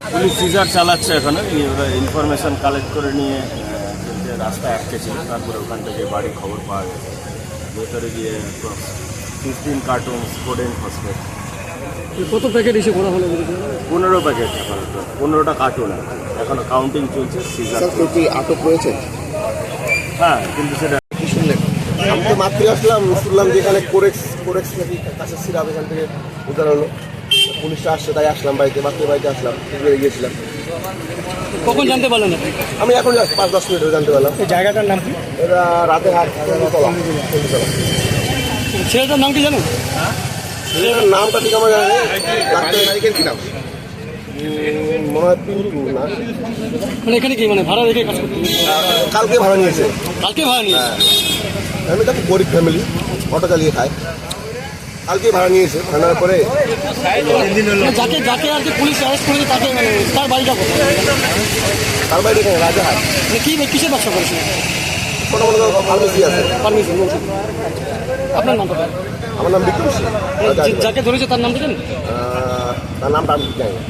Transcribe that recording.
Police caesar চালাচ্ছে এখানে, ওরা ইনফরমেশন কালেক্ট করে নিয়ে যে রাস্তা আটকে ছিল, তারপরে ওখান থেকে বাড়ি খবর পাওয়া গেছে। ভেতরে গিয়ে 15 কার্টুন কোডেন ফসফেট, কত প্যাকেট এসে করা হলো? 15 প্যাকেট, 15টা কার্টুন এখনো কাউন্টিং চলছে। সিজার আটক রয়েছে? হ্যাঁ, কিন্তু সেটা কি শুনলেন? আমি তো মাত্র আসলাম, শুনলাম যে এখানে কোরেক্স নাকি কাছে সিরাপ এখান থেকে উদ্ধার হলো। পুলিশরা আসছে তাই আসলাম, বাড়িতে আসলাম, গিয়েছিলাম। কখন জানতে পারলেন আপনি? আমি এখন 5-10 মিনিট ধরে জানতে পারলাম। এই জায়গাটার নাম কি? এরা রাতে হাট তলা। ছেলেটার নাম কি জানেন? ছেলেটার নামটা ঠিক আমার জানি ডাক্তার কি নাম মনে হয় পিন্টু না। মানে এখানে কি মানে ভাড়া রেখে কাজ করতে? কালকে ভাড়া নিয়েছে। কালকে ভাড়া নিয়ে? ফ্যামিলিটা খুব গরিব ফ্যামিলি, অটো চালিয়ে খায়। কালকে ভাড়া নিয়েছে, ভাড়ার পরে যাকে যাকে আর কি পুলিশ অ্যারেস্ট করেছে তাকে মানে তার বাড়িটা কোথায়? তার বাইরে এখানে রাজাহাট। মানে কি কিসের ব্যবসা করেছে? কোনো ফার্মেসি আছে। ফার্মেসি বলছেন। আপনার নামটা বলুন। আমার নাম বিক্রম সিং। যাকে ধরেছে তার নাম জানেন? তার নামটা আমি জানি না।